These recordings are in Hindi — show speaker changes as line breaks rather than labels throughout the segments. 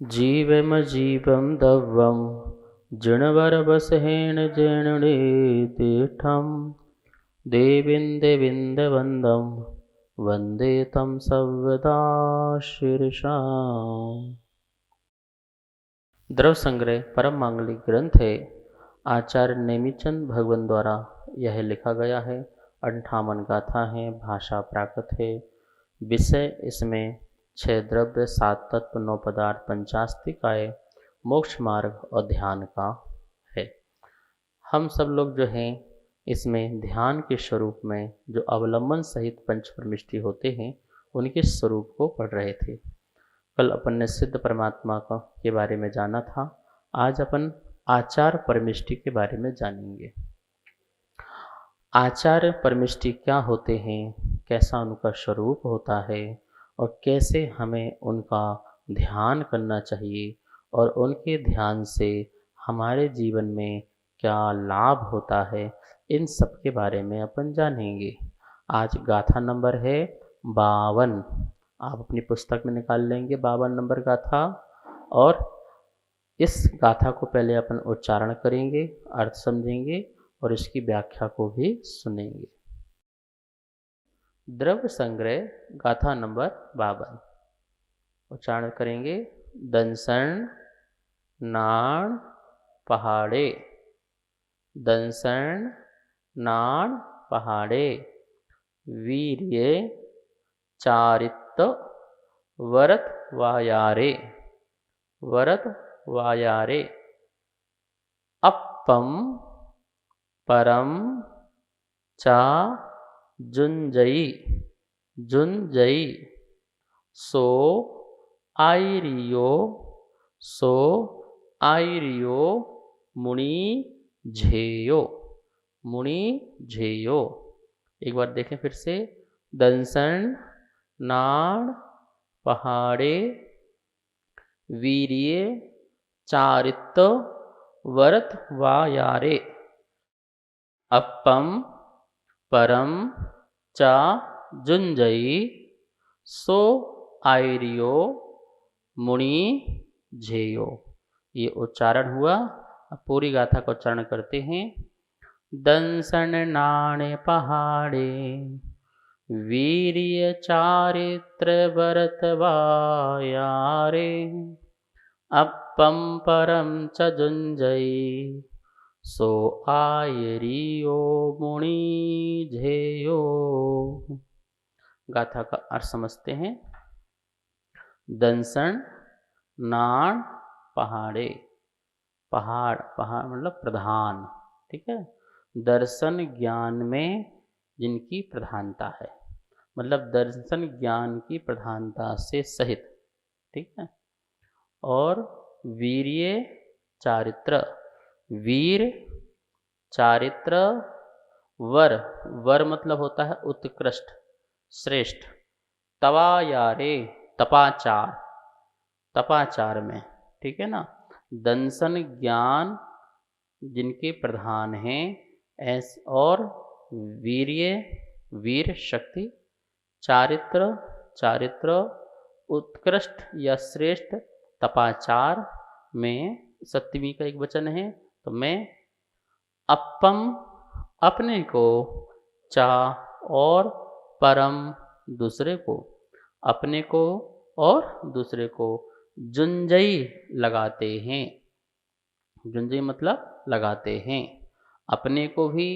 जीवमजीवं दव्वं जिणवरवसहेन जेणुडे तीर्थं देवीन्दविन्दवन्दं वन्दे तं सर्वदा शीर्षा। द्रव्य संग्रह परम मांगलिक ग्रंथ है। आचार्य नेमिचंद भगवान द्वारा यह लिखा गया है। 58 गाथा है। भाषा प्राकृत है। विषय इसमें 6 द्रव्य, 7 तत्व, 9 पदार्थ, 50 आय, मोक्ष मार्ग और ध्यान का है। हम सब लोग जो हैं इसमें ध्यान के स्वरूप में जो अवलंबन सहित पंच परमिष्टि होते हैं उनके स्वरूप को पढ़ रहे थे। कल अपन ने सिद्ध परमात्मा का के बारे में जाना था। आज अपन आचार परमिष्टि के बारे में जानेंगे। आचार परमिष्टि क्या होते हैं, कैसा उनका स्वरूप होता है और कैसे हमें उनका ध्यान करना चाहिए और उनके ध्यान से हमारे जीवन में क्या लाभ होता है, इन सब के बारे में अपन जानेंगे। आज गाथा नंबर है 52। आप अपनी पुस्तक में निकाल लेंगे 52 नंबर गाथा और इस गाथा को पहले अपन उच्चारण करेंगे, अर्थ समझेंगे और इसकी व्याख्या को भी सुनेंगे। द्रव्य संग्रह गाथा नंबर 52 उच्चारण करेंगे। दंसन नाण पहाड़े, दंसन नाण पहाड़े, वीर्य चारित वरत वायारे, वरत वायारे, अप्पम परम चा जुंजई, जुंजई, सो आयरियो, सो आयरियो, मुनि झेयो, मुनि झेयो। एक बार देखें फिर से। दंसन नाण पहाड़े, वीर्य चारित वरत वायारे, अप्पम परम चा जुंजई, सो आयरियो मुनि झेयो। ये उच्चारण हुआ। अब पूरी गाथा का उच्चारण करते हैं। दंसन नाणे पहाड़े, वीर्य चारित्र भरत वायारे, अप्पम परम च जुंजई, सो आयरियो मुनि झेयो। गाथा का अर्थ समझते हैं। दंसन नाण पहाड़े, पहाड़, पहाड़ मतलब प्रधान, ठीक है। दर्शन ज्ञान में जिनकी प्रधानता है, मतलब दर्शन ज्ञान की प्रधानता से सहित, ठीक है। और वीर्य चारित्र, वीर चारित्र, वर, वर मतलब होता है उत्कृष्ट, श्रेष्ठ, तवायारे, तपाचार, तपाचार में, ठीक है ना। दंसन ज्ञान जिनके प्रधान हैं और वीर्य, वीर शक्ति, चारित्र, चारित्र उत्कृष्ट या श्रेष्ठ, तपाचार में सप्तमी का एक वचन है तो मैं, अप्पम अपने को, चा और परम दूसरे को, अपने को और दूसरे को, जुंजई लगाते हैं, जुंजई मतलब लगाते हैं। अपने को भी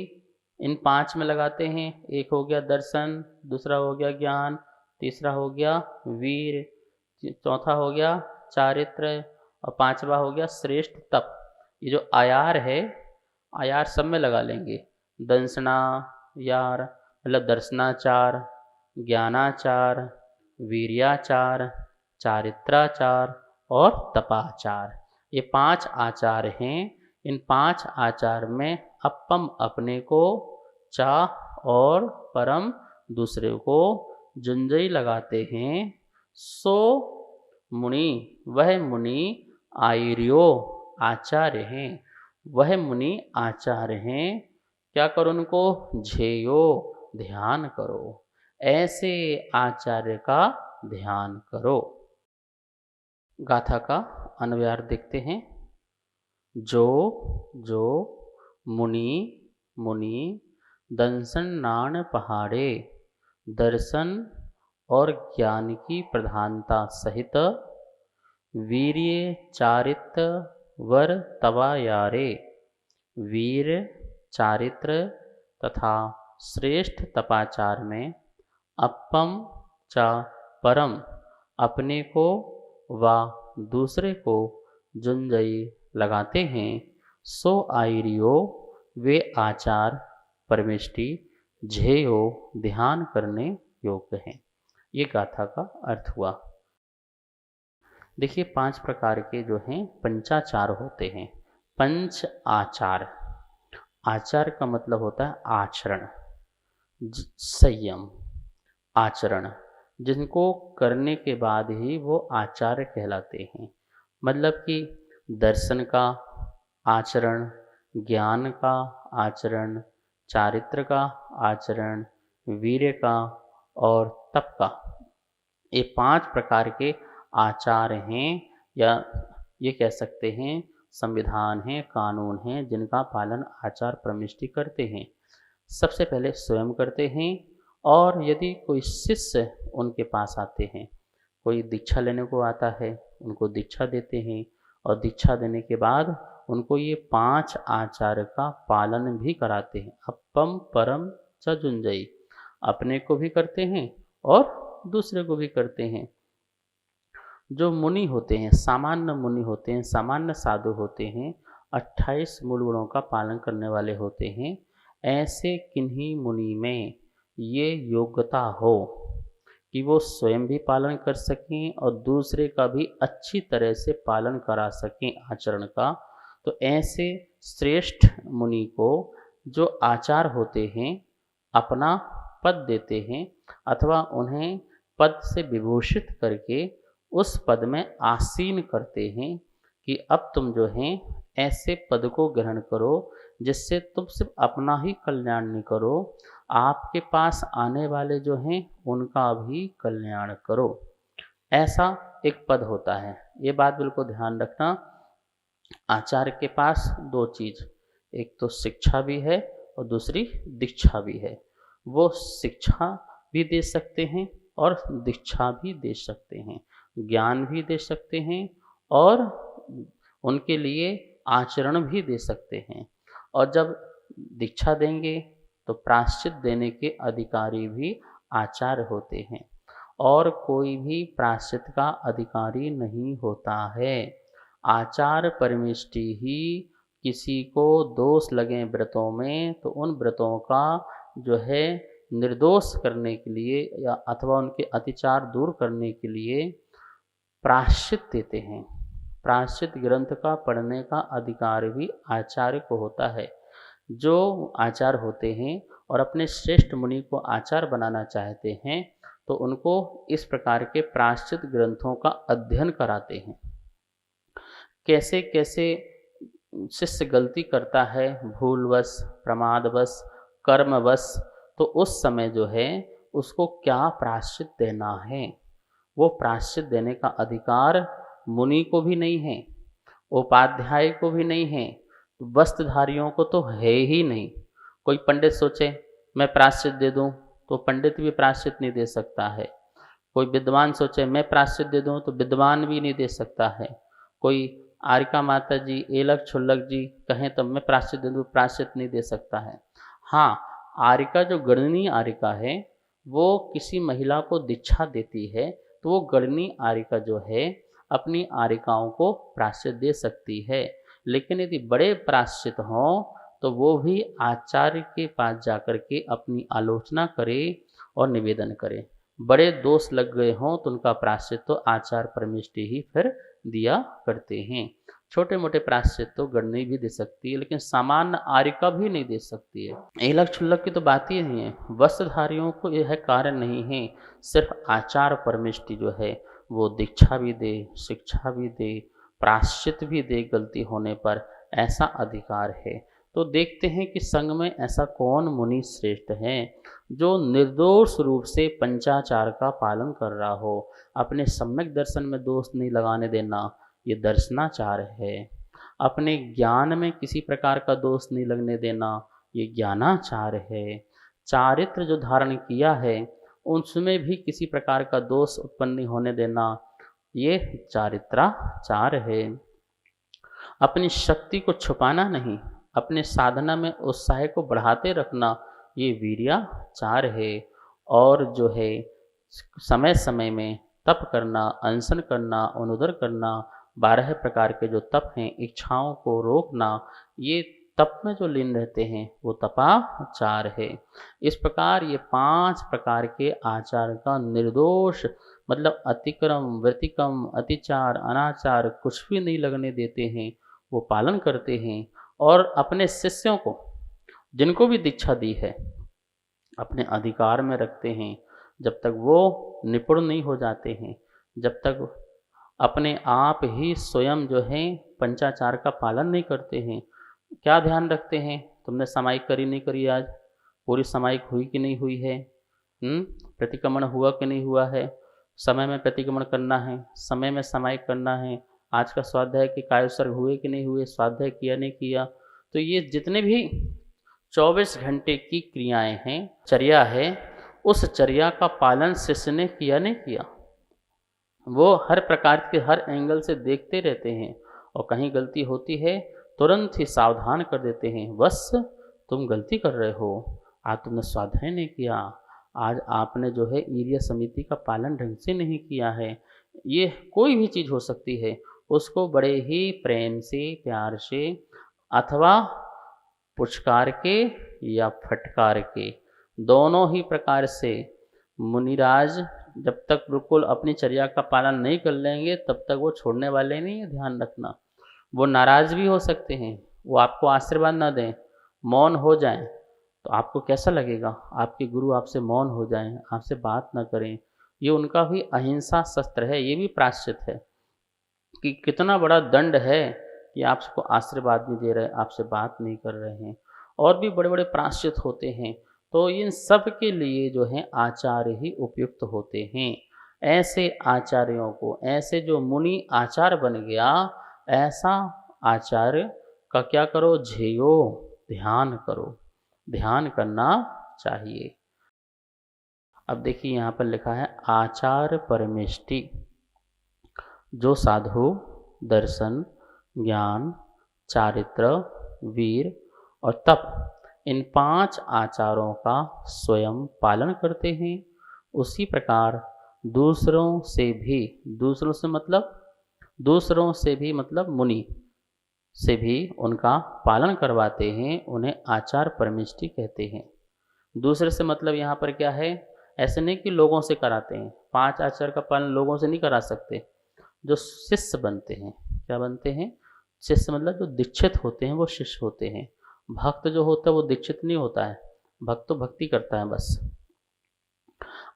इन 5 में लगाते हैं। एक हो गया दर्शन, दूसरा हो गया ज्ञान, तीसरा हो गया वीर, चौथा हो गया चारित्र और 5वां हो गया श्रेष्ठ तप। ये जो आयार है, आयार सब में लगा लेंगे। दंसना यार मतलब दर्शनाचार, ज्ञानाचार, वीर्याचार, चारित्राचार और तपाचार, ये 5 आचार हैं। इन 5 आचार में अप्पम अपने को, चा और परम दूसरे को जुंजई लगाते हैं। सो मुनि, वह मुनि, आयर्यो आचार्य हैं, वह मुनि आचार्य हैं। क्या करो उनको? झेयो ध्यान करो, ऐसे आचार्य का ध्यान करो। गाथा का अन्वयार देखते हैं। जो जो मुनि मुनि दंसन नाण पहाड़े, दर्शन और ज्ञान की प्रधानता सहित वीर्य चारित्र वर तवा यारे। वीर चारित्र तथा श्रेष्ठ तपाचार में अपम च परम अपने को व दूसरे को जुंजई लगाते हैं, सो आयरियो वे आचार परमिष्टि झेयो ध्यान करने योग्य हैं। ये गाथा का अर्थ हुआ। देखिए 5 प्रकार के जो हैं पंचाचार होते हैं। पंच आचार, आचार का मतलब होता है आचरण, संयम, आचरण, जिनको करने के बाद ही वो आचार्य कहलाते हैं। मतलब कि दर्शन का आचरण, ज्ञान का आचरण, चारित्र का आचरण, वीर्य का और तप का, ये 5 प्रकार के आचार हैं, या ये कह सकते हैं संविधान हैं, कानून हैं, जिनका पालन आचार परमिष्टि करते हैं। सबसे पहले स्वयं करते हैं, और यदि कोई शिष्य उनके पास आते हैं, कोई दीक्षा लेने को आता है, उनको दीक्षा देते हैं, और दीक्षा देने के बाद उनको ये 5 आचार का पालन भी कराते हैं। अपम परम च जुंजई, अपने को भी करते हैं और दूसरे को भी करते हैं। जो मुनि होते हैं, सामान्य मुनि होते हैं, सामान्य साधु होते हैं, 28 मूल गुणों का पालन करने वाले होते हैं। ऐसे किन्हीं मुनि में ये योग्यता हो कि वो स्वयं भी पालन कर सकें और दूसरे का भी अच्छी तरह से पालन करा सकें आचरण का, तो ऐसे श्रेष्ठ मुनि को जो आचार होते हैं अपना पद देते हैं, अथवा उन्हें पद से विभूषित करके उस पद में आसीन करते हैं कि अब तुम जो हैं ऐसे पद को ग्रहण करो जिससे तुम सिर्फ अपना ही कल्याण नहीं करो, आपके पास आने वाले जो हैं उनका भी कल्याण करो। ऐसा एक पद होता है। ये बात बिल्कुल ध्यान रखना। आचार्य के पास 2 चीज़, एक तो शिक्षा भी है और दूसरी दीक्षा भी है। वो शिक्षा भी दे सकते हैं और दीक्षा भी दे सकते हैं, ज्ञान भी दे सकते हैं और उनके लिए आचरण भी दे सकते हैं। और जब दीक्षा देंगे तो प्रायश्चित देने के अधिकारी भी आचार्य होते हैं, और कोई भी प्रायश्चित का अधिकारी नहीं होता है। आचार परमिष्टि ही किसी को दोष लगे व्रतों में तो उन व्रतों का जो है निर्दोष करने के लिए या अथवा उनके अतिचार दूर करने के लिए प्रायश्चित देते हैं। प्रायश्चित ग्रंथ का पढ़ने का अधिकार भी आचार्य को होता है। जो आचार्य होते हैं और अपने श्रेष्ठ मुनि को आचार्य बनाना चाहते हैं तो उनको इस प्रकार के प्रायश्चित ग्रंथों का अध्ययन कराते हैं। कैसे कैसे शिष्य गलती करता है, भूलवश, प्रमादवश, कर्मवश, तो उस समय जो है उसको क्या प्रायश्चित देना है, वो प्रायश्चित देने का अधिकार मुनि को भी नहीं है, उपाध्याय को भी नहीं है, वस्त्रधारियों को तो है ही नहीं। कोई पंडित सोचे मैं प्रायश्चित दे दूं तो पंडित भी प्रायश्चित नहीं दे सकता है। कोई विद्वान सोचे मैं प्रायश्चित दे दूं तो विद्वान भी नहीं दे सकता है। कोई आरिका माता जी, एलक छुल्लक जी कहें तो मैं प्रायश्चित दे दूं, प्रायश्चित नहीं दे सकता है। हाँ, आरिका जो गणनीय आरिका है वो किसी महिला को दीक्षा देती है तो वो गणनीय आरिका जो है अपनी आरिकाओं को प्रायश्चित दे सकती है। लेकिन यदि बड़े प्रायश्चित हों तो वो भी आचार्य के पास जाकर के अपनी आलोचना करे और निवेदन करे। बड़े दोष लग गए हों तो उनका प्रायश्चित तो आचार्य परमिष्टि ही फिर दिया करते हैं। छोटे मोटे प्रायश्चित तो गणनी भी दे सकती है, लेकिन सामान्य आरिका भी नहीं दे सकती है। एलक छुल्लक की तो बात ही नहीं है। वस्त्रधारियों को यह कार्य नहीं है। सिर्फ आचार्य परमिष्टि जो है वो दीक्षा भी दे, शिक्षा भी दे, प्रायश्चित भी दे गलती होने पर, ऐसा अधिकार है। तो देखते हैं कि संघ में ऐसा कौन मुनि श्रेष्ठ है जो निर्दोष रूप से पंचाचार का पालन कर रहा हो। अपने सम्यक दर्शन में दोष नहीं लगाने देना, ये दर्शनाचार है। अपने ज्ञान में किसी प्रकार का दोष नहीं लगने देना, ये ज्ञानाचार है। चारित्र जो धारण किया है उसमें भी किसी प्रकार का दोष उत्पन्न नहीं होने देना, ये चारित्राचार है। अपनी शक्ति को छुपाना नहीं, अपने साधना में उत्साह को बढ़ाते रखना, ये वीर्याचार है। और जो है समय समय में तप करना, अनशन करना, अनुदर करना, 12 प्रकार के जो तप हैं, इच्छाओं को रोकना, ये तप में जो लीन रहते हैं वो तपाचार है। इस प्रकार ये 5 प्रकार के आचार का निर्दोष मतलब अतिक्रम, व्यतिक्रम, अतिचार, अनाचार कुछ भी नहीं लगने देते हैं, वो पालन करते हैं। और अपने शिष्यों को, जिनको भी दीक्षा दी है, अपने अधिकार में रखते हैं। जब तक वो निपुण नहीं हो जाते हैं, जब तक अपने आप ही स्वयं जो है पंचाचार का पालन नहीं करते हैं। क्या ध्यान रखते हैं, तुमने सामायिक करी नहीं करी, आज पूरी सामायिक हुई कि नहीं हुई है, प्रतिक्रमण हुआ कि नहीं हुआ है, समय में प्रतिक्रमण करना है, समय में सामायिक करना है, आज का स्वाध्याय के कायोत्सर्ग हुए कि नहीं हुए, स्वाध्याय किया नहीं किया। तो ये जितने भी 24 घंटे की क्रियाएं हैं, चर्या है, उस चर्या का पालन शिष्य ने किया नहीं किया, वो हर प्रकार के हर एंगल से देखते रहते हैं। और कहीं गलती होती है तुरंत ही सावधान कर देते हैं, बस तुम गलती कर रहे हो, आज तुमने स्वाध्याय नहीं किया, आज आपने जो है ईर्य समिति का पालन ढंग से नहीं किया है। ये कोई भी चीज़ हो सकती है, उसको बड़े ही प्रेम से, प्यार से, अथवा पुचकार के या फटकार के, दोनों ही प्रकार से मुनिराज जब तक बिल्कुल अपनी चर्या का पालन नहीं कर लेंगे तब तक वो छोड़ने वाले नहीं है। ध्यान रखना, वो नाराज़ भी हो सकते हैं, वो आपको आशीर्वाद ना दें, मौन हो जाएं, तो आपको कैसा लगेगा, आपके गुरु आपसे मौन हो जाएं, आपसे बात ना करें। ये उनका भी अहिंसा शस्त्र है, ये भी प्रायश्चित है कि कितना बड़ा दंड है कि आपको आशीर्वाद नहीं दे रहे, आपसे बात नहीं कर रहे हैं। और भी बड़े बड़े प्रायश्चित होते हैं। तो इन सब के लिए जो है आचार्य ही उपयुक्त होते हैं। ऐसे आचार्यों को, ऐसे जो मुनि आचार्य बन गया, ऐसा आचार्य का क्या करो, झेयो, ध्यान करो, ध्यान करना चाहिए। अब देखिए यहाँ पर लिखा है आचार परमेष्टि, जो साधु दर्शन, ज्ञान, चारित्र, वीर और तप, इन 5 आचारों का स्वयं पालन करते हैं, उसी प्रकार दूसरों से भी, दूसरों से भी मतलब मुनि से भी उनका पालन करवाते हैं, उन्हें आचार परमेष्टि कहते हैं। दूसरे से मतलब यहाँ पर क्या है, ऐसे नहीं कि लोगों से कराते हैं, 5 आचार का पालन लोगों से नहीं करा सकते। जो शिष्य बनते हैं, क्या बनते हैं, शिष्य मतलब जो दीक्षित होते हैं वो शिष्य होते हैं। भक्त जो होता है वो दीक्षित नहीं होता है, भक्त तो भक्ति करता है बस।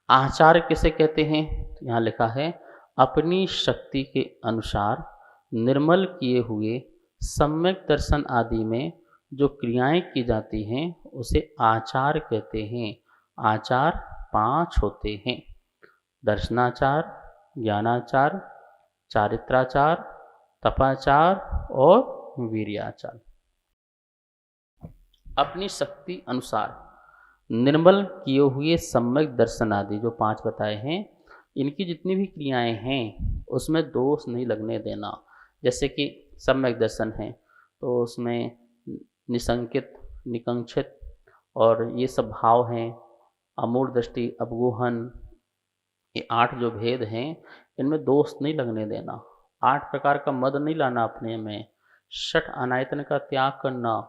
आचार किसे कहते हैं, यहाँ लिखा है अपनी शक्ति के अनुसार निर्मल किए हुए सम्यक दर्शन आदि में जो क्रियाएं की जाती हैं उसे आचार कहते हैं। आचार 5 होते हैं, दर्शनाचार, ज्ञानाचार, चारित्राचार, तपाचार और वीर्याचार। अपनी शक्ति अनुसार निर्मल किए हुए सम्यक दर्शन आदि जो 5 बताए हैं, इनकी जितनी भी क्रियाएं हैं उसमें दोष नहीं लगने देना। जैसे कि सम्यक दर्शन है तो उसमें निसंकित, निकंक्षित और ये सब भाव हैं, अमूढ़ दृष्टि, अवगोहन, ये 8 जो भेद हैं इनमें दोष नहीं लगने देना। 8 प्रकार का मद नहीं लाना अपने में, 6 अनायतन का त्याग करना,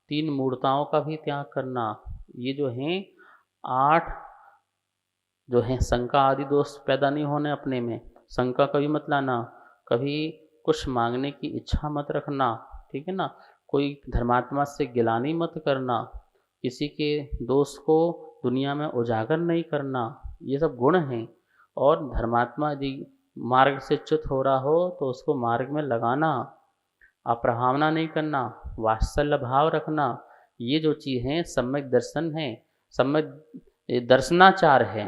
3 मूर्ताओं का भी त्याग करना। ये जो हैं 8 जो हैं शंका आदि दोष पैदा नहीं होने अपने में, शंका कभी मत लाना, कभी कुछ मांगने की इच्छा मत रखना, ठीक है ना, कोई धर्मात्मा से गिलानी मत करना, किसी के दोष को दुनिया में उजागर नहीं करना, ये सब गुण हैं। और धर्मात्मा यदि मार्ग से च्युत हो रहा हो तो उसको मार्ग में लगाना, अप्रहावना नहीं करना, वात्सल्य भाव रखना, ये जो चीज़ हैं सम्यक दर्शन है, सम्यक दर्शनाचार है।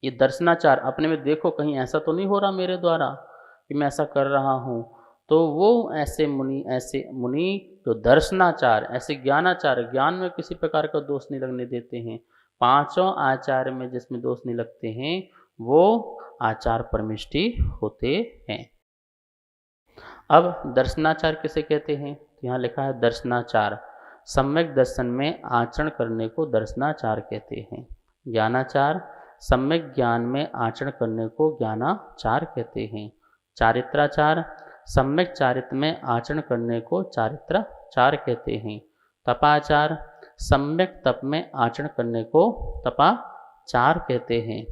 ये दर्शनाचार अपने में देखो कहीं ऐसा तो नहीं हो रहा मेरे द्वारा, कि मैं ऐसा कर रहा हूँ, तो वो ऐसे मुनि जो दर्शनाचार, ऐसे ज्ञानाचार, ज्ञान में किसी प्रकार का दोष नहीं लगने देते हैं। पांचों आचार में जिसमें दोष नहीं लगते हैं, वो आचार परमिष्टि होते हैं। अब दर्शनाचार किसे कहते हैं? तो यहाँ लिखा है दर्शनाचार। सम्यक दर्शन में आचरण करने को दर्शनाचार कहते हैं। ज्ञानाचार, सम्यक ज्ञान में आचरण करने को ज्ञानाचार कहते हैं। चारित्राचार, सम्यक चारित्र में आचरण करने को चारित्राचार कहते हैं। तपाचार, सम्यक तप में आचरण करने को तपाचार कहते हैं।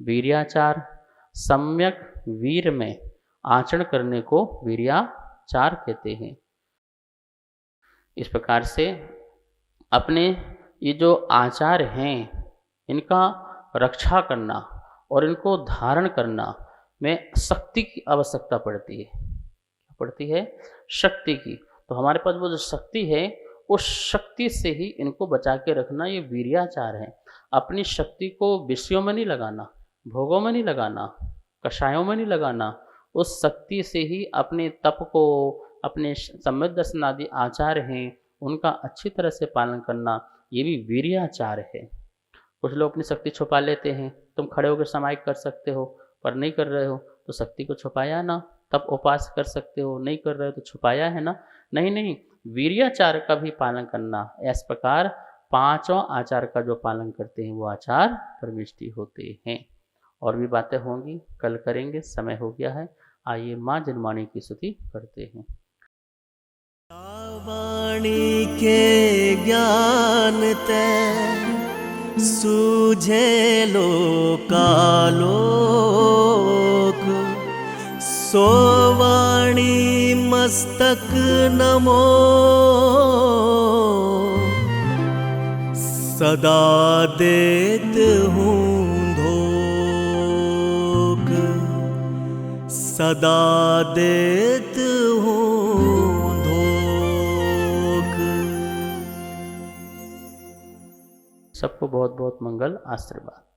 वीर्याचार, सम्यक वीर में आचरण करने को वीर्याचार कहते हैं। इस प्रकार से अपने ये जो आचार हैं, इनका रक्षा करना और इनको धारण करना में शक्ति की आवश्यकता पड़ती है। पड़ती है शक्ति की। तो हमारे पास वो जो शक्ति है, उस शक्ति से ही इनको बचा के रखना, ये वीर्याचार है। अपनी शक्ति को विषयों में नहीं लगाना, भोगों में नहीं लगाना, कषायों में नहीं लगाना, उस शक्ति से ही अपने तप को, अपने सम्यक दर्शन आदि आचार हैं, उनका अच्छी तरह से पालन करना, ये भी वीर्याचार है। कुछ लोग अपनी शक्ति छुपा लेते हैं। तुम खड़े होकर समाहित कर सकते हो, पर नहीं कर रहे हो तो शक्ति को छुपाया ना। तब उपास कर सकते हो, नहीं कर रहे हो तो छुपाया है ना। नहीं, वीर्याचार का भी पालन करना। इस प्रकार पांचों आचार का जो पालन करते हैं वो आचार परमिष्टि होते हैं। और भी बातें होंगी, कल करेंगे, समय हो गया है। आइए माँ जनमाणी की स्तुति करते हैं।
वाणी के ज्ञान ते सूझे लोकालोक, सो वाणी मस्तक नमो, सदा देत हूँ धोक, सदा देत हूँ धोक।
सबको बहुत बहुत मंगल आशीर्वाद।